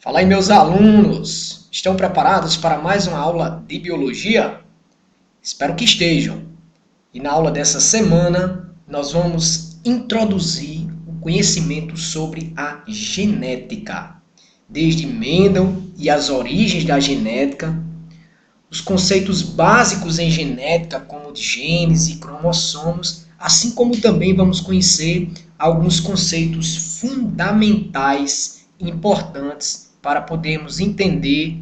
Fala aí, meus alunos! Estão preparados para mais uma aula de biologia? Espero que estejam. E na aula dessa semana, nós vamos introduzir o conhecimento sobre a genética. Desde Mendel e as origens da genética, os conceitos básicos em genética, como genes e cromossomos, assim como também vamos conhecer alguns conceitos fundamentais e importantes para podermos entender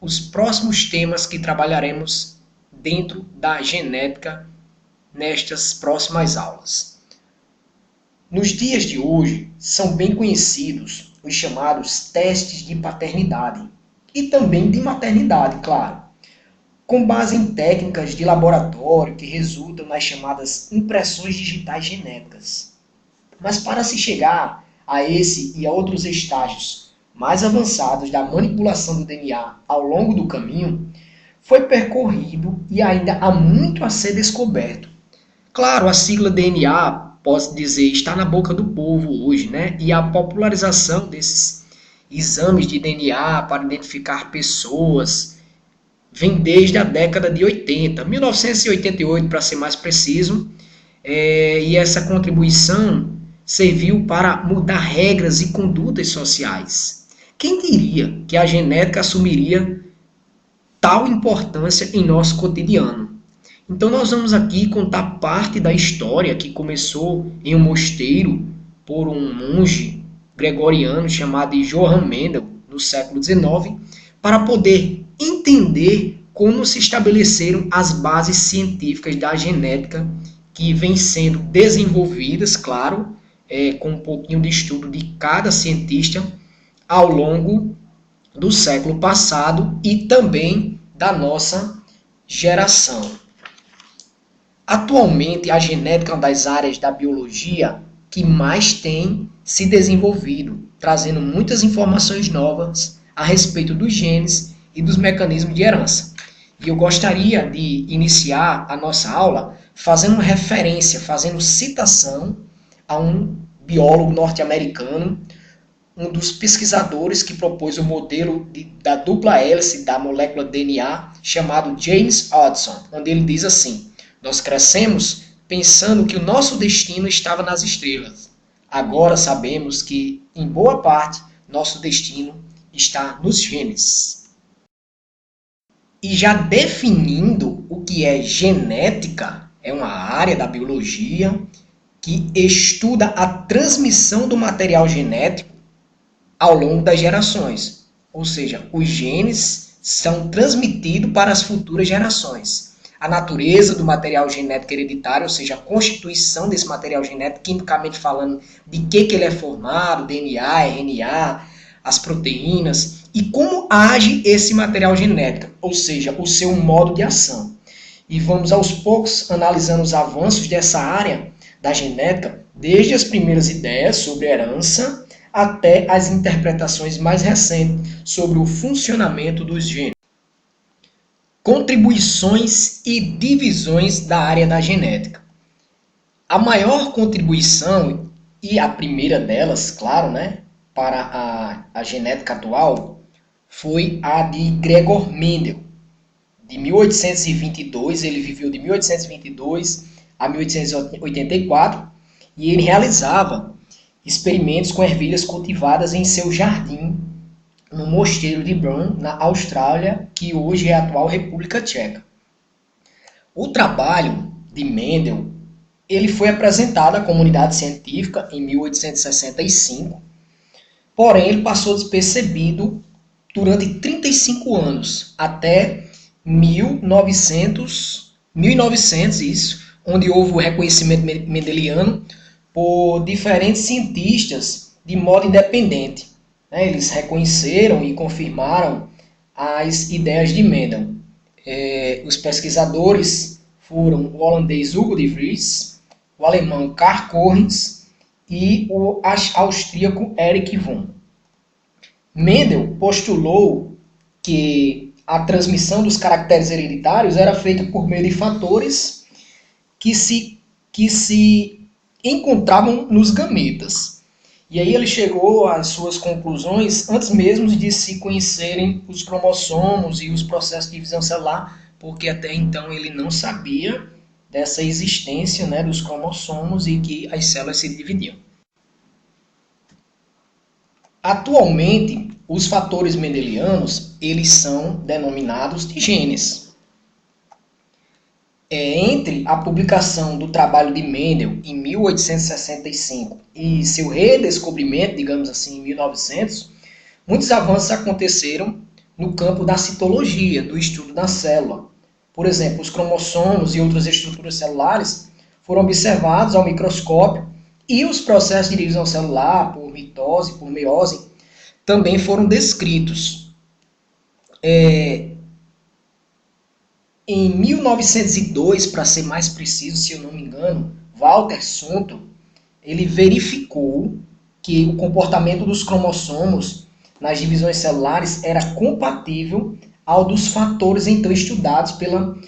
os próximos temas que trabalharemos dentro da genética nestas próximas aulas. Nos dias de hoje, são bem conhecidos os chamados testes de paternidade e também de maternidade, claro, com base em técnicas de laboratório que resultam nas chamadas impressões digitais genéticas. Mas para se chegar a esse e a outros estágios mais avançados da manipulação do DNA ao longo do caminho, foi percorrido e ainda há muito a ser descoberto. Claro, a sigla DNA, posso dizer, está na boca do povo hoje, né? E a popularização desses exames de DNA para identificar pessoas vem desde a década de 80, 1988 para ser mais preciso, e essa contribuição serviu para mudar regras e condutas sociais. Quem diria que a genética assumiria tal importância em nosso cotidiano? Então nós vamos aqui contar parte da história que começou em um mosteiro por um monge gregoriano chamado Johann Mendel, no século XIX, para poder entender como se estabeleceram as bases científicas da genética que vêm sendo desenvolvidas, claro, com um pouquinho de estudo de cada cientista ao longo do século passado e também da nossa geração. Atualmente, a genética é uma das áreas da biologia que mais tem se desenvolvido, trazendo muitas informações novas a respeito dos genes e dos mecanismos de herança. E eu gostaria de iniciar a nossa aula fazendo referência, fazendo citação a um biólogo norte-americano, um dos pesquisadores que propôs o modelo da dupla hélice da molécula DNA, chamado James Hodgson, onde ele diz assim: nós crescemos pensando que o nosso destino estava nas estrelas. Agora sabemos que, em boa parte, nosso destino está nos genes. E já definindo o que é genética, é uma área da biologia que estuda a transmissão do material genético ao longo das gerações. Ou seja, os genes são transmitidos para as futuras gerações. A natureza do material genético hereditário, ou seja, a constituição desse material genético, quimicamente falando, de que ele é formado, DNA, RNA, as proteínas, e como age esse material genético, ou seja, o seu modo de ação. E vamos aos poucos analisando os avanços dessa área da genética, desde as primeiras ideias sobre herança até as interpretações mais recentes sobre o funcionamento dos genes. Contribuições e divisões da área da genética. A maior contribuição, e a primeira delas, claro, né, para a genética atual, foi a de Gregor Mendel. De 1822, ele viveu de 1822 a 1884, e ele realizava experimentos com ervilhas cultivadas em seu jardim, no mosteiro de Brunn, na Austrália, que hoje é a atual República Tcheca. O trabalho de Mendel, ele foi apresentado à comunidade científica em 1865, porém ele passou despercebido durante 35 anos, até 1900, isso, onde houve o reconhecimento mendeliano por diferentes cientistas de modo independente. Eles reconheceram e confirmaram as ideias de Mendel. Os pesquisadores foram o holandês Hugo de Vries, o alemão Karl Correns e o austríaco Erich von. Mendel postulou que a transmissão dos caracteres hereditários era feita por meio de fatores que se encontravam nos gametas. E aí ele chegou às suas conclusões antes mesmo de se conhecerem os cromossomos e os processos de divisão celular, porque até então ele não sabia dessa existência, né, dos cromossomos e que as células se dividiam. Atualmente, os fatores mendelianos, eles são denominados de genes. Entre a publicação do trabalho de Mendel em 1865 e seu redescobrimento, digamos assim, em 1900, muitos avanços aconteceram no campo da citologia, do estudo da célula. Por exemplo, os cromossomos e outras estruturas celulares foram observados ao microscópio e os processos de divisão celular, por mitose, por meiose, também foram descritos. Em 1902, para ser mais preciso, se eu não me engano, Walter Sonto, ele verificou que o comportamento dos cromossomos nas divisões celulares era compatível ao dos fatores então estudados pela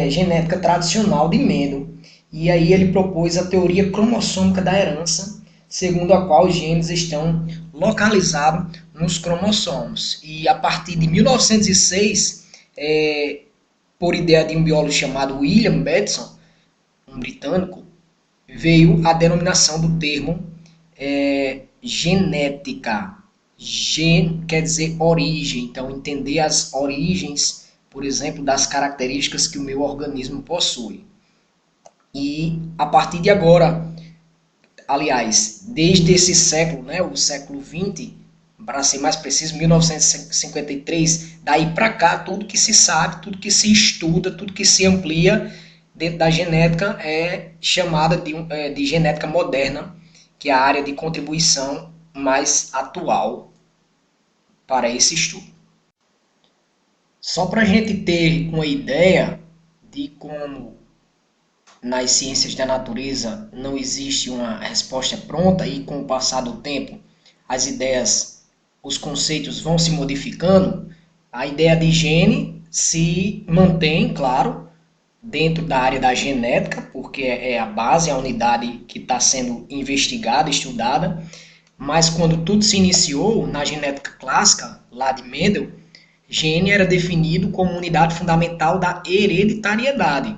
genética tradicional de Mendel. E aí ele propôs a teoria cromossômica da herança, segundo a qual os genes estão localizados nos cromossomos. E a partir de 1906, por ideia de um biólogo chamado William Bateson, um britânico, veio a denominação do termo genética. Gen quer dizer origem, então entender as origens, por exemplo, das características que o meu organismo possui. E a partir de agora, aliás, desde esse século, né, o século XX, para ser mais preciso, 1953, daí para cá, tudo que se sabe, tudo que se estuda, tudo que se amplia dentro da genética é chamada de genética moderna, que é a área de contribuição mais atual para esse estudo. Só para a gente ter uma ideia de como nas ciências da natureza não existe uma resposta pronta e com o passar do tempo as ideias, os conceitos vão se modificando, a ideia de gene se mantém, claro, dentro da área da genética, porque é a base, a unidade que está sendo investigada, estudada, mas quando tudo se iniciou na genética clássica, lá de Mendel, gene era definido como unidade fundamental da hereditariedade.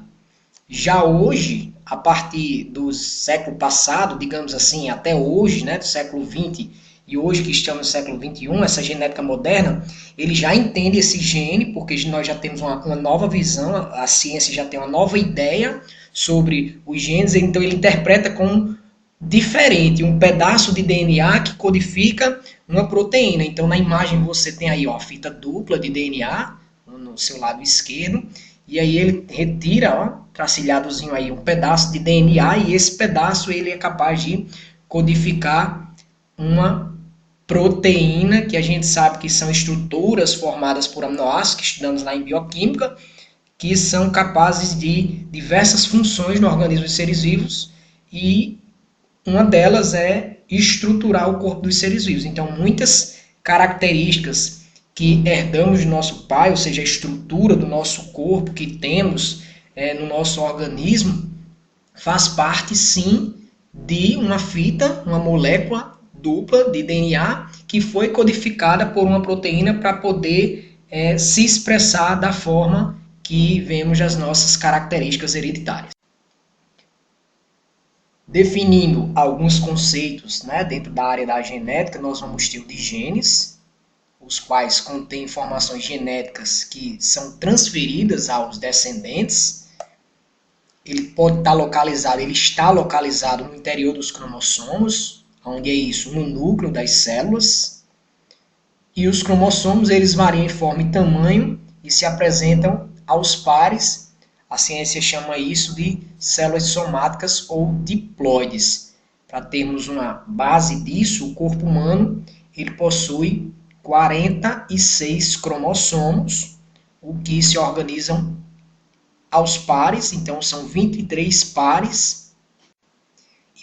Já hoje, a partir do século passado, digamos assim, até hoje, né, do século XX, e hoje que estamos no século XXI, essa genética moderna, ele já entende esse gene, porque nós já temos uma nova visão, a ciência já tem uma nova ideia sobre os genes, então ele interpreta como diferente, um pedaço de DNA que codifica uma proteína. Então na imagem você tem aí ó, a fita dupla de DNA no seu lado esquerdo, e aí ele retira, ó, tracilhadozinho aí, um pedaço de DNA, e esse pedaço ele é capaz de codificar uma proteína, que a gente sabe que são estruturas formadas por aminoácidos, que estudamos lá em bioquímica, que são capazes de diversas funções no organismo de seres vivos, e uma delas é estruturar o corpo dos seres vivos. Então, muitas características que herdamos do nosso pai, ou seja, a estrutura do nosso corpo que temos no nosso organismo, faz parte, sim, de uma fita, uma molécula dupla de DNA que foi codificada por uma proteína para poder se expressar da forma que vemos as nossas características hereditárias. Definindo alguns conceitos, né, dentro da área da genética, nós vamos ter o de genes, os quais contêm informações genéticas que são transferidas aos descendentes. Ele pode estar localizado, ele está localizado no interior dos cromossomos. Onde é isso? No núcleo das células. E os cromossomos, eles variam em forma e tamanho e se apresentam aos pares. A ciência chama isso de células somáticas ou diploides. Para termos uma base disso, o corpo humano ele possui 46 cromossomos, o que se organizam aos pares, então são 23 pares.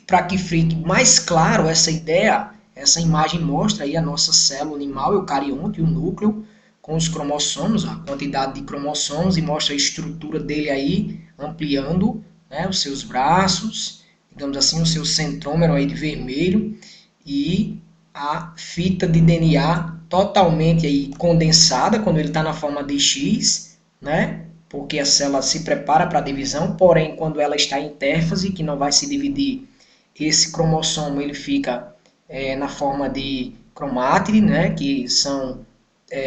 Para que fique mais claro essa ideia, essa imagem mostra aí a nossa célula animal eucarionte, o núcleo, com os cromossomos, a quantidade de cromossomos, e mostra a estrutura dele aí, ampliando, né, os seus braços, digamos assim, o seu centrômero aí de vermelho, e a fita de DNA totalmente aí condensada quando ele está na forma de X, né? Porque a célula se prepara para a divisão, porém quando ela está em intérfase, que não vai se dividir, esse cromossomo ele fica na forma de cromátide, né? Que são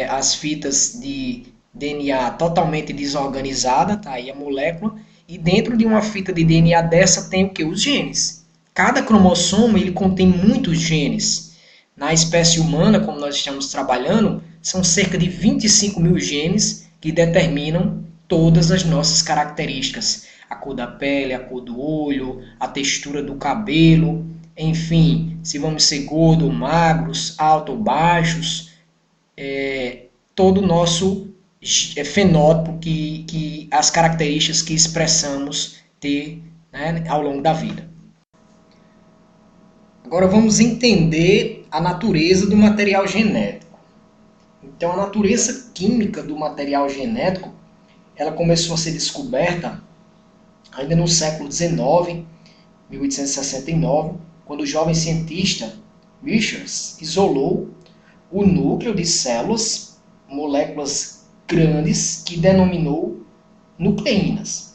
as fitas de DNA totalmente desorganizada, tá aí a molécula, e dentro de uma fita de DNA dessa tem o que? Os genes. Cada cromossomo ele contém muitos genes. Na espécie humana, como nós estamos trabalhando, são cerca de 25 mil genes que determinam todas as nossas características. A cor da pele, a cor do olho, a textura do cabelo, enfim, se vamos ser gordos ou magros, altos ou baixos, todo o nosso fenótipo, que as características que expressamos ter, né, ao longo da vida. Agora vamos entender a natureza do material genético. Então, a natureza química do material genético, ela começou a ser descoberta ainda no século XIX, 1869, quando o jovem cientista Richards isolou o núcleo de células, moléculas grandes, que denominou nucleínas.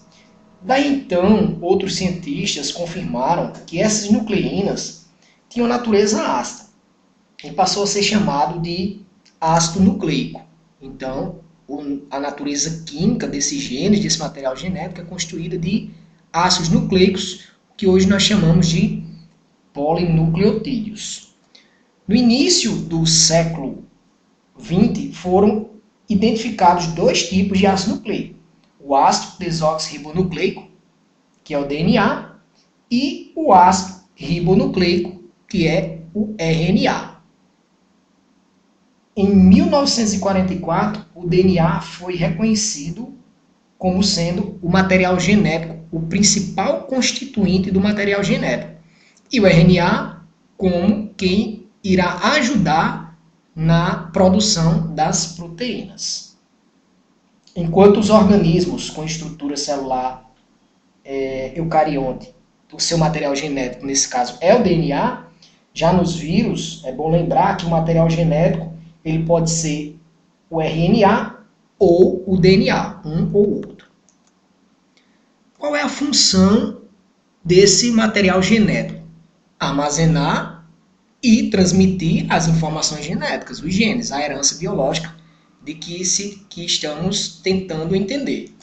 Daí então, outros cientistas confirmaram que essas nucleínas tinham natureza ácida e passou a ser chamado de ácido nucleico. Então, a natureza química desses genes, desse material genético, é constituída de ácidos nucleicos, que hoje nós chamamos de polinucleotídeos. No início do século XX, foram identificados dois tipos de ácido nucleico: o ácido desoxirribonucleico, que é o DNA, e o ácido ribonucleico, que é o RNA. Em 1944, o DNA foi reconhecido como sendo o material genético, o principal constituinte do material genético, e o RNA como quem irá ajudar na produção das proteínas. Enquanto os organismos com estrutura celular eucarionte, o seu material genético, nesse caso, é o DNA, já nos vírus, é bom lembrar que o material genético ele pode ser o RNA ou o DNA, um ou outro. Qual é a função desse material genético? Armazenar e transmitir as informações genéticas, os genes, a herança biológica de que estamos tentando entender.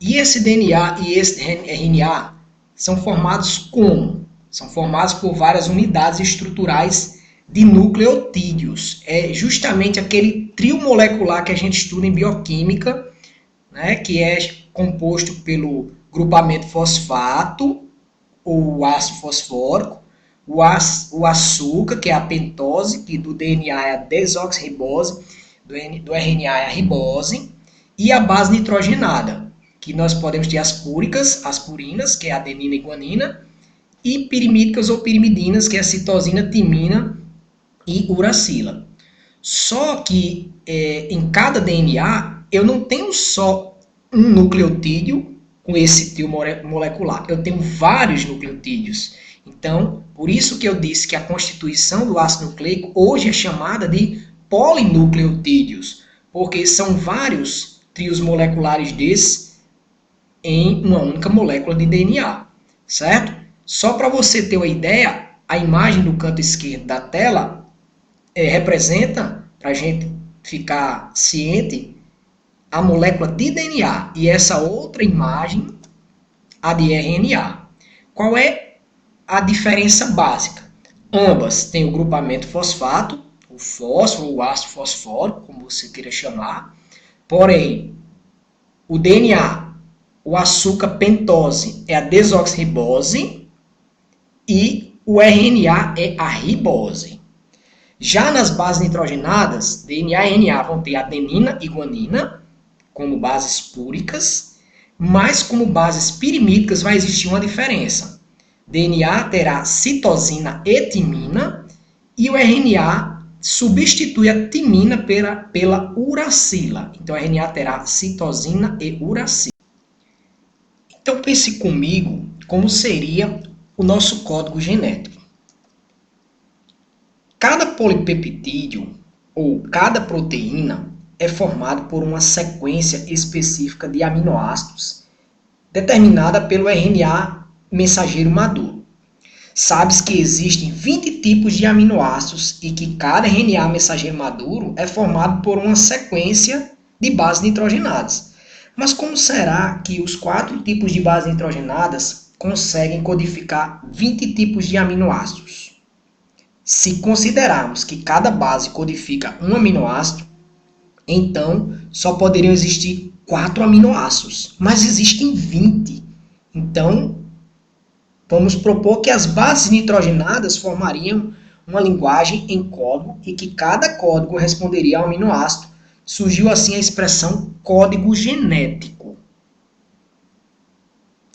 E esse DNA e esse RNA são formados como? São formados por várias unidades estruturais de nucleotídeos. É justamente aquele trio molecular que a gente estuda em bioquímica, né, que é composto pelo grupamento fosfato, ou ácido fosfórico, o açúcar, que é a pentose, que do DNA é a desoxirribose, do RNA é a ribose, e a base nitrogenada, que nós podemos ter as púricas, as purinas, que é a adenina e guanina, e pirimídicas ou pirimidinas, que é a citosina, timina e uracila. Só que em cada DNA eu não tenho só um nucleotídeo com esse trio molecular, eu tenho vários nucleotídeos. Então, por isso que eu disse que a constituição do ácido nucleico hoje é chamada de polinucleotídeos, porque são vários trios moleculares desses em uma única molécula de DNA, certo? Só para você ter uma ideia, a imagem do canto esquerdo da tela representa, para a gente ficar ciente, a molécula de DNA, e essa outra imagem, a de RNA. Qual é a diferença básica? Ambas têm o grupamento fosfato, o fósforo, o ácido fosfórico, como você queira chamar, porém, o DNA, o açúcar pentose, é a desoxirribose e o RNA é a ribose. Já nas bases nitrogenadas, DNA e RNA vão ter adenina e guanina como bases púricas, mas como bases pirimídicas vai existir uma diferença. DNA terá citosina e timina e o RNA substitui a timina pela uracila. Então, o RNA terá citosina e uracila. Então, pense comigo como seria o nosso código genético. polipeptídeo, ou cada proteína, é formado por uma sequência específica de aminoácidos determinada pelo RNA mensageiro maduro. Sabes que existem 20 tipos de aminoácidos e que cada RNA mensageiro maduro é formado por uma sequência de bases nitrogenadas. Mas como será que os 4 tipos de bases nitrogenadas conseguem codificar 20 tipos de aminoácidos? Se considerarmos que cada base codifica um aminoácido, então só poderiam existir 4 aminoácidos, mas existem 20. Então, vamos propor que as bases nitrogenadas formariam uma linguagem em código e que cada código responderia ao aminoácido. Surgiu assim a expressão código genético.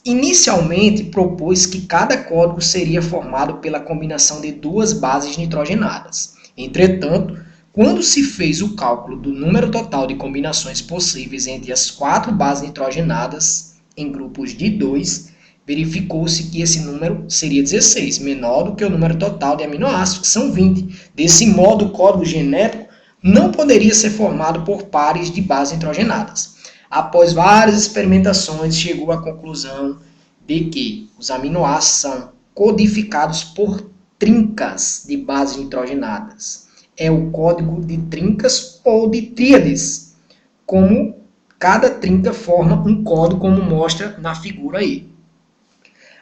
Inicialmente, propôs que cada código seria formado pela combinação de 2 bases nitrogenadas. Entretanto, quando se fez o cálculo do número total de combinações possíveis entre as 4 bases nitrogenadas em grupos de 2, verificou-se que esse número seria 16, menor do que o número total de aminoácidos, que são 20. Desse modo, o código genético não poderia ser formado por pares de bases nitrogenadas. Após várias experimentações, chegou à conclusão de que os aminoácidos são codificados por trincas de bases nitrogenadas. É o código de trincas ou de tríades, como cada trinca forma um código, como mostra na figura aí.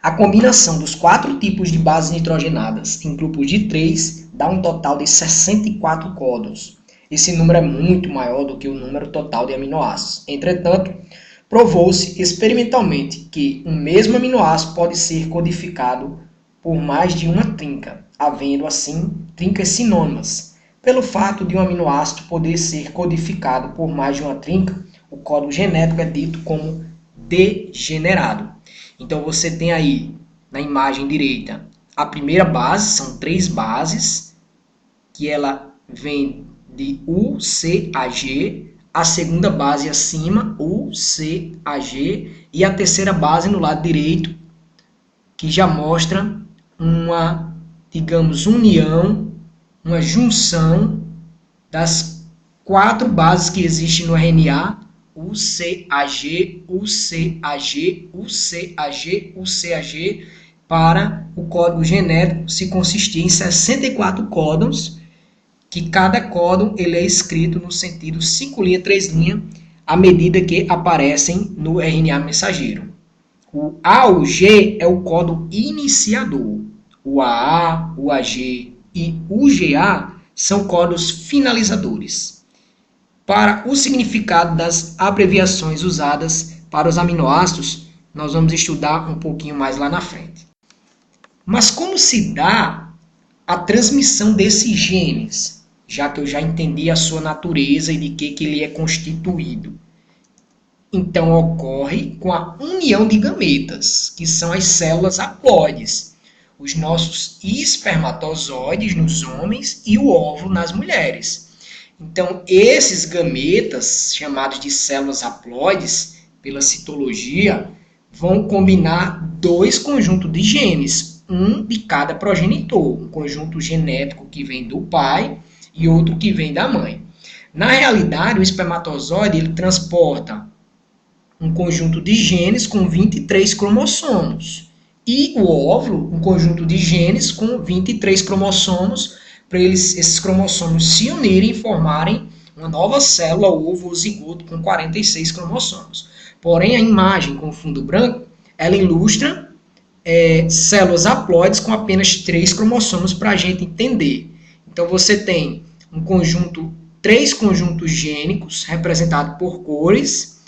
A combinação dos 4 tipos de bases nitrogenadas em grupos de 3 dá um total de 64 códigos. Esse número é muito maior do que o número total de aminoácidos. Entretanto, provou-se experimentalmente que um mesmo aminoácido pode ser codificado por mais de uma trinca, havendo assim trincas sinônimas. Pelo fato de um aminoácido poder ser codificado por mais de uma trinca, o código genético é dito como degenerado. Então você tem aí na imagem direita a primeira base, são 3 bases, que ela vem de UCAG, a segunda base acima, UCAG, e a terceira base no lado direito, que já mostra uma, digamos, união, uma junção das 4 bases que existem no RNA, UCAG, UCAG, UCAG, UCAG, para o código genético se consistir em 64 códons, que cada códon ele é escrito no sentido 5 linha, 3 linha, à medida que aparecem no RNA mensageiro. O AUG é o códon iniciador. O AA, o AG e o GA são códons finalizadores. Para o significado das abreviações usadas para os aminoácidos, nós vamos estudar um pouquinho mais lá na frente. Mas como se dá a transmissão desses genes? Já que eu já entendi a sua natureza e de que ele é constituído. Então, ocorre com a união de gametas, que são as células haploides, os nossos espermatozoides nos homens e o óvulo nas mulheres. Então, esses gametas, chamados de células haploides, pela citologia, vão combinar 2 conjuntos de genes, um de cada progenitor, um conjunto genético que vem do pai e outro que vem da mãe. Na realidade, o espermatozoide ele transporta um conjunto de genes com 23 cromossomos e o óvulo um conjunto de genes com 23 cromossomos para esses cromossomos se unirem e formarem uma nova célula, ovo ou zigoto com 46 cromossomos. Porém, a imagem com fundo branco, ela ilustra células haploides com apenas 3 cromossomos para a gente entender. Então, você tem um conjunto, 3 conjuntos gênicos representados por cores.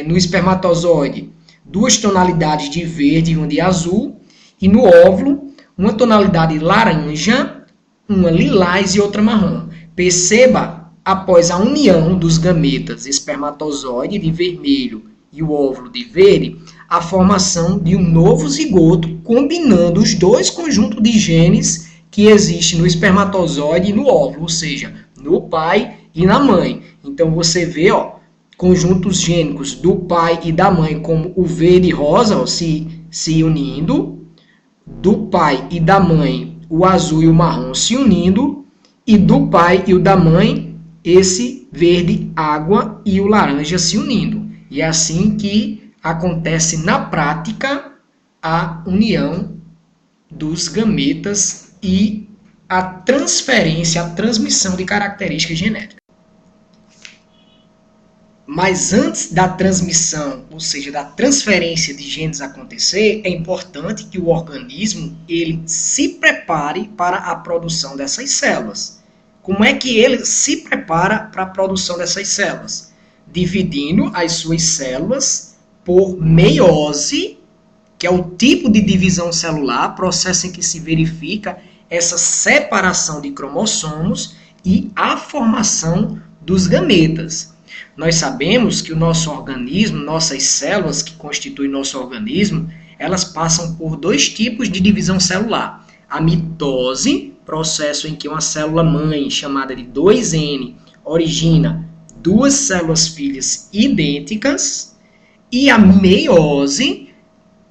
No espermatozoide, 2 tonalidades de verde e uma de azul. E no óvulo, uma tonalidade laranja, uma lilás e outra marrom. Perceba, após a união dos gametas espermatozoide de vermelho e o óvulo de verde, a formação de um novo zigoto, combinando os 2 conjuntos de genes que existem no espermatozoide e no óvulo, ou seja, no pai e na mãe. Então, você vê, conjuntos gênicos do pai e da mãe, como o verde e rosa, se unindo, do pai e da mãe, o azul e o marrom se unindo, e do pai e o da mãe, esse verde água e o laranja se unindo. E é assim que acontece na prática a união dos gametas e a transferência, a transmissão de características genéticas. Mas antes da transmissão, ou seja, da transferência de genes acontecer, é importante que o organismo ele se prepare para a produção dessas células. Como é que ele se prepara para a produção dessas células? Dividindo as suas células por meiose, que é o tipo de divisão celular, processo em que se verifica essa separação de cromossomos e a formação dos gametas. Nós sabemos que o nosso organismo, nossas células que constituem nosso organismo, elas passam por dois tipos de divisão celular. A mitose, processo em que uma célula-mãe, chamada de 2N, origina duas células filhas idênticas, e a meiose,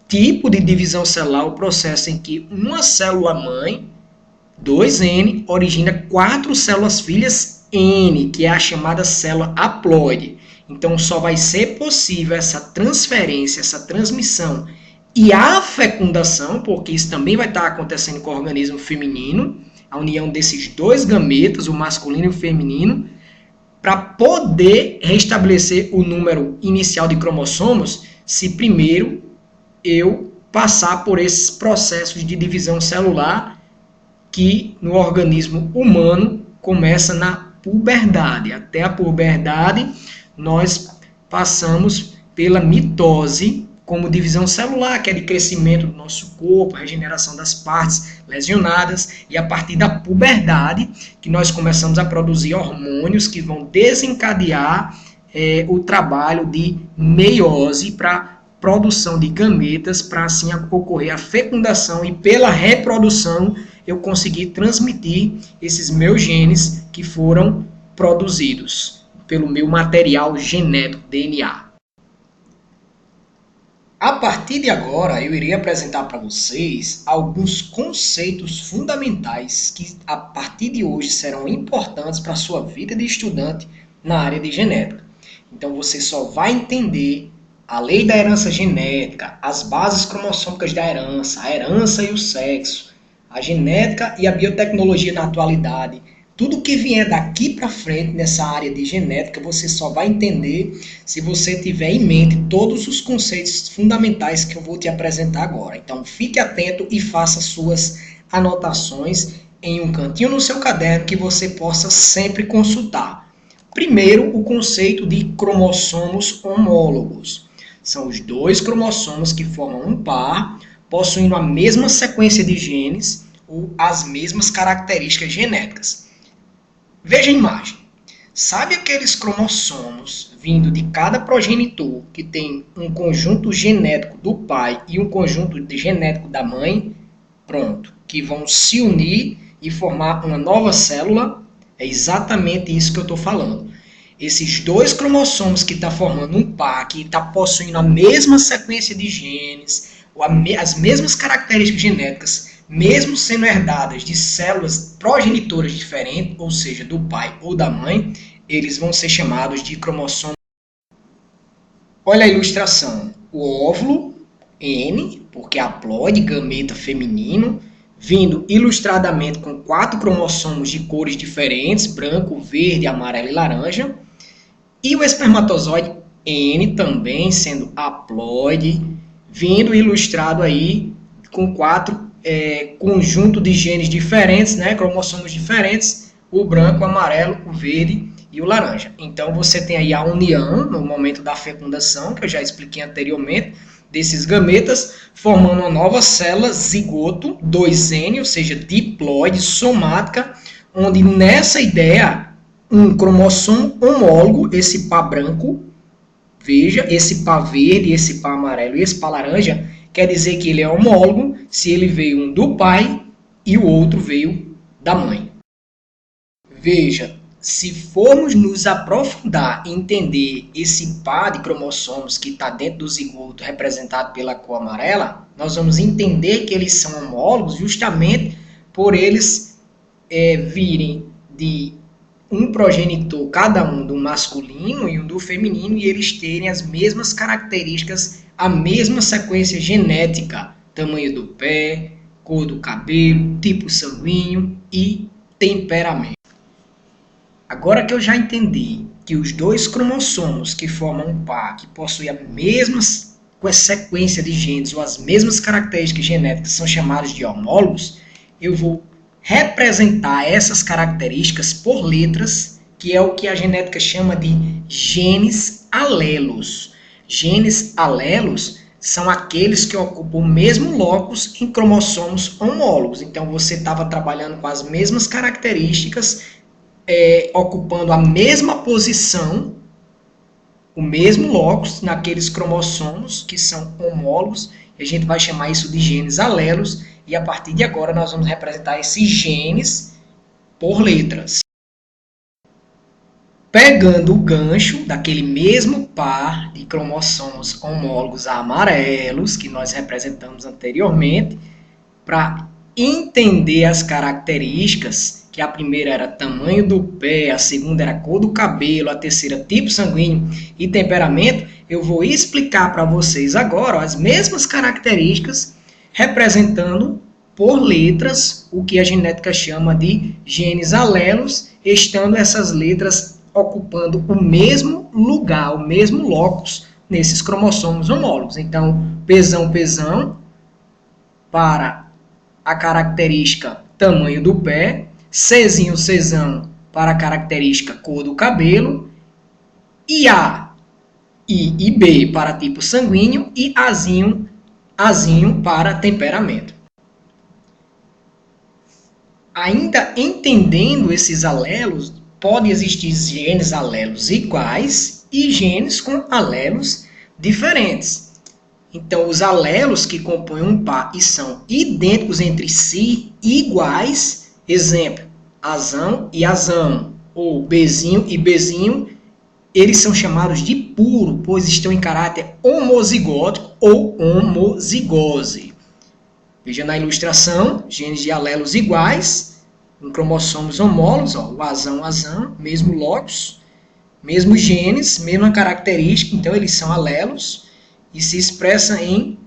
tipo de divisão celular, o processo em que uma célula-mãe, 2N, origina 4 células filhas N, que é a chamada célula haploide. Então, só vai ser possível essa transferência, essa transmissão e a fecundação, porque isso também vai estar acontecendo com o organismo feminino, a união desses dois gametas, o masculino e o feminino, para poder restabelecer o número inicial de cromossomos, se primeiro eu passar por esses processos de divisão celular que no organismo humano começa na puberdade. Até a puberdade, nós passamos pela mitose como divisão celular, que é de crescimento do nosso corpo, regeneração das partes lesionadas, e a partir da puberdade, que nós começamos a produzir hormônios que vão desencadear o trabalho de meiose para produção de gametas, para assim ocorrer a fecundação e pela reprodução eu conseguir transmitir esses meus genes que foram produzidos pelo meu material genético, DNA. A partir de agora, eu irei apresentar para vocês alguns conceitos fundamentais que, a partir de hoje, serão importantes para a sua vida de estudante na área de genética. Então, você só vai entender a lei da herança genética, as bases cromossômicas da herança, a herança e o sexo, a genética e a biotecnologia na atualidade. Tudo que vier daqui para frente nessa área de genética, você só vai entender se você tiver em mente todos os conceitos fundamentais que eu vou te apresentar agora. Então, fique atento e faça suas anotações em um cantinho no seu caderno que você possa sempre consultar. Primeiro, o conceito de cromossomos homólogos. São os dois cromossomos que formam um par, possuindo a mesma sequência de genes ou as mesmas características genéticas. Veja a imagem. Sabe aqueles cromossomos vindo de cada progenitor que tem um conjunto genético do pai e um conjunto genético da mãe? Pronto, que vão se unir e formar uma nova célula? É exatamente isso que eu estou falando. Esses dois cromossomos que estão formando um par, que está possuindo a mesma sequência de genes, as mesmas características genéticas, mesmo sendo herdadas de células progenitoras diferentes, ou seja, do pai ou da mãe, eles vão ser chamados de cromossomos. Olha a ilustração. O óvulo, N, porque é haploide, gameta feminino, vindo ilustradamente com 4 cromossomos de cores diferentes, branco, verde, amarelo e laranja. E o espermatozoide, N, também sendo haploide, vindo ilustrado aí com 4 conjuntos de genes diferentes, né, cromossomos diferentes, o branco, o amarelo, o verde e o laranja. Então, você tem aí a união, no momento da fecundação, que eu já expliquei anteriormente, desses gametas, formando uma nova célula zigoto, 2N, ou seja, diploide, somática, onde nessa ideia, um cromossomo homólogo, esse par branco, veja, esse par verde, esse par amarelo e esse par laranja, quer dizer que ele é homólogo se ele veio um do pai e o outro veio da mãe. Veja, se formos nos aprofundar e entender esse par de cromossomos que está dentro do zigoto representado pela cor amarela, nós vamos entender que eles são homólogos justamente por eles virem de um progenitor, cada um do masculino e um do feminino, e eles terem as mesmas características, a mesma sequência genética, tamanho do pé, cor do cabelo, tipo sanguíneo e temperamento. Agora que eu já entendi que os dois cromossomos que formam um par, que possuem a mesma sequência de genes ou as mesmas características genéticas, são chamados de homólogos, eu vou representar essas características por letras, que é o que a genética chama de genes alelos. Genes alelos são aqueles que ocupam o mesmo locus em cromossomos homólogos. Então, você estava trabalhando com as mesmas características, ocupando a mesma posição, o mesmo locus naqueles cromossomos que são homólogos, e a gente vai chamar isso de genes alelos, e a partir de agora nós vamos representar esses genes por letras. Pegando o gancho daquele mesmo par de cromossomos homólogos amarelos que nós representamos anteriormente, para entender as características, que a primeira era tamanho do pé, a segunda era cor do cabelo, a terceira tipo sanguíneo e temperamento, eu vou explicar para vocês agora as mesmas características representando por letras o que a genética chama de genes alelos, estando essas letras ocupando o mesmo lugar, o mesmo locus nesses cromossomos homólogos. Então, Pzão, Pzão, para a característica tamanho do pé, Czinho, Czão, para a característica cor do cabelo, IA, I e B para tipo sanguíneo e Azinho, Azinho para temperamento. Ainda entendendo esses alelos, pode existir genes alelos iguais e genes com alelos diferentes. Então, os alelos que compõem um par e são idênticos entre si, iguais, exemplo, Azão e Azão, ou Bzinho e Bzinho, eles são chamados de puro, pois estão em caráter homozigótico ou homozigose. Veja na ilustração, genes de alelos iguais, em cromossomos homólogos, ó, o Azão, Azão, mesmo locus, mesmos genes, mesma característica, então eles são alelos e se expressam em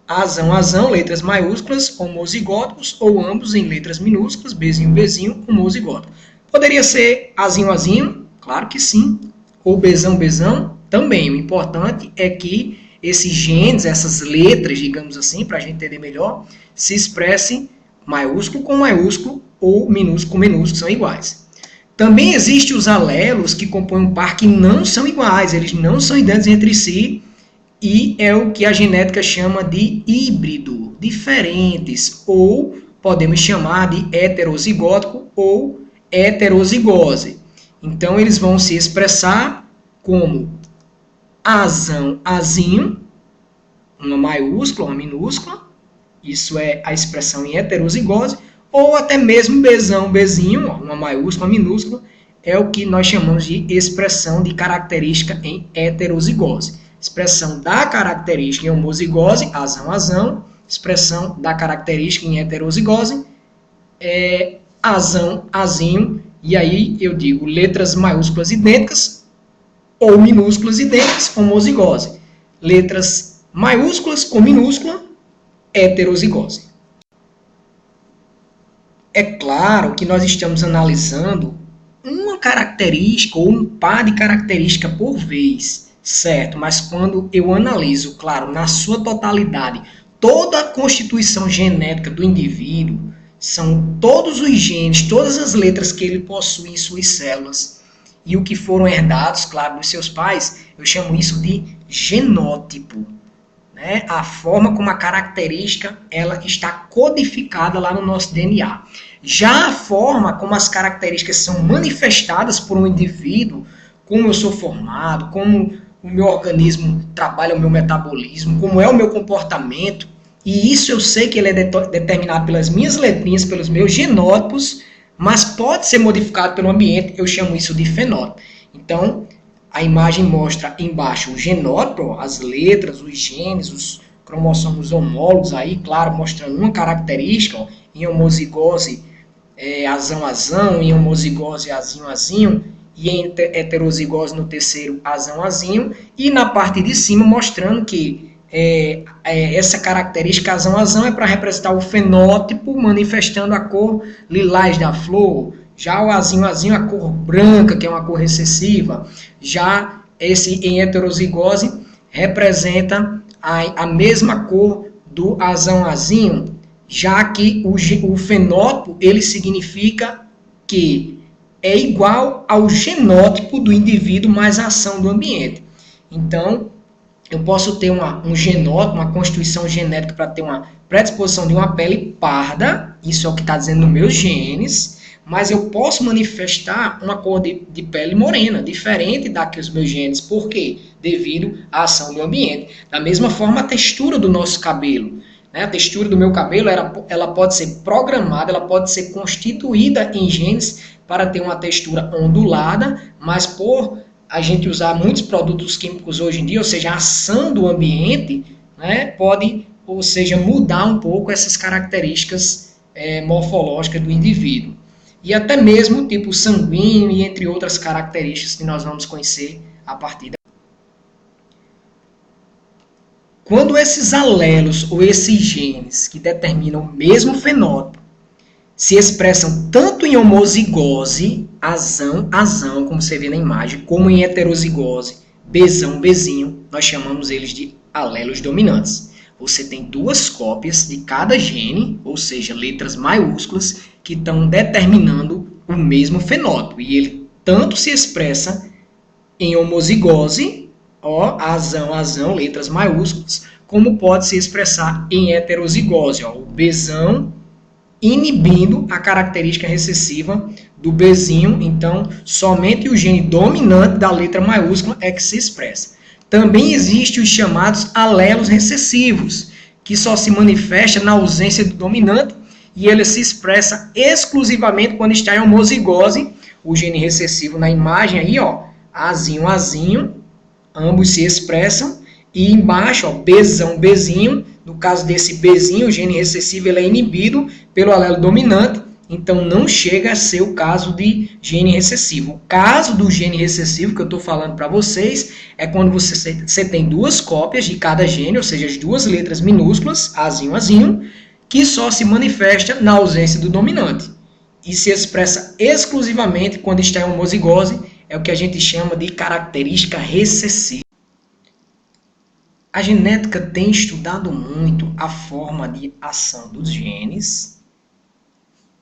Azão, Azão, letras maiúsculas, homozigóticos, ou ambos em letras minúsculas, Bzinho, Bzinho, homozigótico. Poderia ser Azinho, Azinho? Claro que sim. Ou Bzão, Bzão? Também. O importante é que esses genes, essas letras, digamos assim, para a gente entender melhor, se expressem maiúsculo com maiúsculo ou minúsculo com minúsculo, são iguais. Também existem os alelos que compõem um par que não são iguais, eles não são idênticos entre si, e é o que a genética chama de híbrido, diferentes, ou podemos chamar de heterozigótico ou heterozigose. Então, eles vão se expressar como Azão, Azinho, uma maiúscula, uma minúscula, isso é a expressão em heterozigose, ou até mesmo Bzão, Bzinho, uma maiúscula, uma minúscula, é o que nós chamamos de expressão de característica em heterozigose. Expressão da característica em homozigose, Azão, Azão. Expressão da característica em heterozigose, Azão, Azinho. E aí eu digo letras maiúsculas idênticas ou minúsculas idênticas, homozigose. Letras maiúsculas com minúscula, heterozigose. É claro que nós estamos analisando uma característica ou um par de características por vez. Certo, mas quando eu analiso, claro, na sua totalidade, toda a constituição genética do indivíduo, são todos os genes, todas as letras que ele possui em suas células, e o que foram herdados, claro, dos seus pais, eu chamo isso de genótipo. Né? A forma como a característica ela está codificada lá no nosso DNA. Já a forma como as características são manifestadas por um indivíduo, como eu sou formado, como o meu organismo trabalha o meu metabolismo, como é o meu comportamento, e isso eu sei que ele é determinado pelas minhas letrinhas, pelos meus genótipos, mas pode ser modificado pelo ambiente, eu chamo isso de fenótipo. Então, a imagem mostra embaixo o genótipo, as letras, os genes, os cromossomos homólogos, aí, claro, mostrando uma característica, ó, em homozigose, azão-azão, em homozigose azinho-azinho, e em heterozigose no terceiro azão-azinho, e na parte de cima mostrando que essa característica azão-azão é para representar o fenótipo manifestando a cor lilás da flor, já o azinho-azinho a cor branca, que é uma cor recessiva, já esse em heterozigose representa a mesma cor do azão-azinho, já que o fenótipo ele significa que é igual ao genótipo do indivíduo mais a ação do ambiente. Então, eu posso ter um genótipo, uma constituição genética para ter uma predisposição de uma pele parda, isso é o que está dizendo nos meus genes, mas eu posso manifestar uma cor de pele morena, diferente da que os meus genes. Por quê? Devido à ação do ambiente. Da mesma forma, a textura do nosso cabelo. A textura do meu cabelo ela pode ser programada, ela pode ser constituída em genes para ter uma textura ondulada, mas por a gente usar muitos produtos químicos hoje em dia, ou seja, a ação do ambiente, pode, ou seja, mudar um pouco essas características morfológicas do indivíduo. E até mesmo o tipo sanguíneo e entre outras características que nós vamos conhecer a partir da... Quando esses alelos ou esses genes que determinam o mesmo fenótipo se expressam tanto em homozigose, azão, como você vê na imagem, como em heterozigose, bezinho, nós chamamos eles de alelos dominantes. Você tem duas cópias de cada gene, ou seja, letras maiúsculas, que estão determinando o mesmo fenótipo. E ele tanto se expressa em homozigose, azão, letras maiúsculas, como pode se expressar em heterozigose, o bezão, inibindo a característica recessiva do bezinho, então somente o gene dominante da letra maiúscula é que se expressa. Também existem os chamados alelos recessivos, que só se manifesta na ausência do dominante e ele se expressa exclusivamente quando está em homozigose, o gene recessivo na imagem aí, azinho, ambos se expressam, e embaixo, bezinho, no caso desse bezinho, o gene recessivo ele é inibido pelo alelo dominante, então não chega a ser o caso de gene recessivo. O caso do gene recessivo que eu estou falando para vocês é quando você tem duas cópias de cada gene, ou seja, as duas letras minúsculas, azinho, que só se manifesta na ausência do dominante. E se expressa exclusivamente quando está em homozigose, é o que a gente chama de característica recessiva. A genética tem estudado muito a forma de ação dos genes.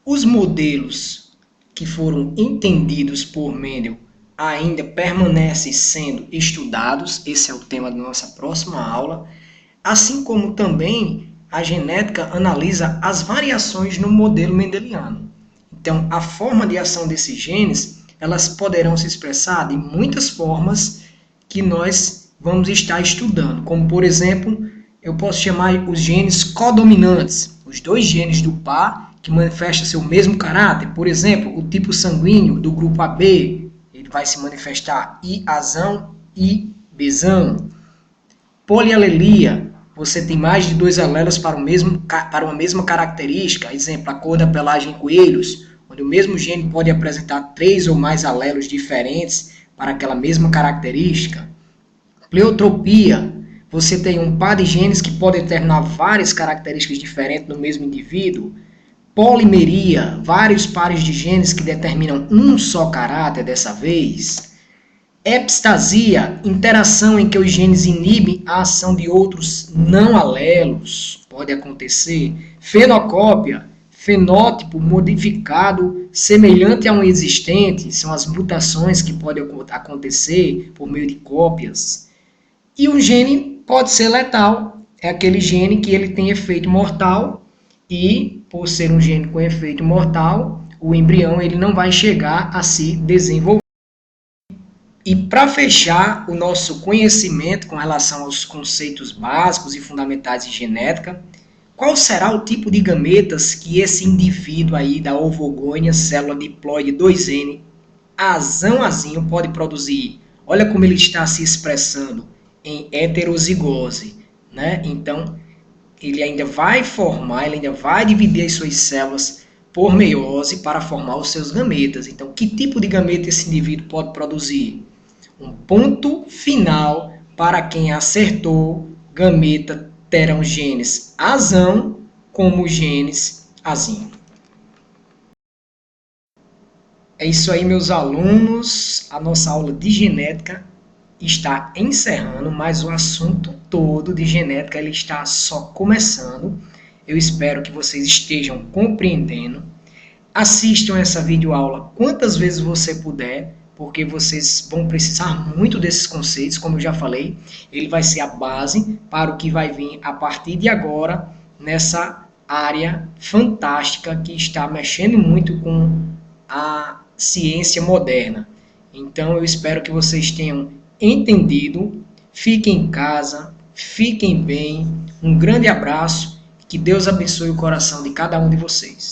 Os modelos que foram entendidos por Mendel ainda permanecem sendo estudados. Esse é o tema da nossa próxima aula. Assim como também a genética analisa as variações no modelo mendeliano. Então, a forma de ação desses genes, elas poderão se expressar de muitas formas que nós vamos estar estudando, como por exemplo, eu posso chamar os genes codominantes, os dois genes do par que manifestam seu mesmo caráter. Por exemplo, o tipo sanguíneo do grupo AB, ele vai se manifestar I-azão e Bzão. Polialelia, você tem mais de dois alelos para uma mesma característica, exemplo, a cor da pelagem em coelhos, onde o mesmo gene pode apresentar 3 ou mais alelos diferentes para aquela mesma característica. Pleiotropia, você tem um par de genes que podem determinar várias características diferentes no mesmo indivíduo. Polimeria, vários pares de genes que determinam um só caráter dessa vez. Epistasia, interação em que os genes inibem a ação de outros não alelos, pode acontecer. Fenocópia, fenótipo modificado semelhante a um existente, são as mutações que podem acontecer por meio de cópias. E um gene pode ser letal, é aquele gene que ele tem efeito mortal e, por ser um gene com efeito mortal, o embrião ele não vai chegar a se desenvolver. E para fechar o nosso conhecimento com relação aos conceitos básicos e fundamentais de genética, qual será o tipo de gametas que esse indivíduo aí da ovogônia, célula diploide 2N, azão-azinho pode produzir? Olha como ele está se expressando em heterozigose, Então, ele ainda vai formar, ele ainda vai dividir as suas células por meiose para formar os seus gametas. Então, que tipo de gameta esse indivíduo pode produzir? Um ponto final para quem acertou, gameta terão genes azão como genes azinho. É isso aí, meus alunos. A nossa aula de genética está encerrando, mas o assunto todo de genética ele está só começando. Eu espero que vocês estejam compreendendo. Assistam essa videoaula quantas vezes você puder, porque vocês vão precisar muito desses conceitos, como eu já falei. Ele vai ser a base para o que vai vir a partir de agora nessa área fantástica que está mexendo muito com a ciência moderna. Então eu espero que vocês tenham entendido. Fiquem em casa, fiquem bem. Um grande abraço. Que Deus abençoe o coração de cada um de vocês.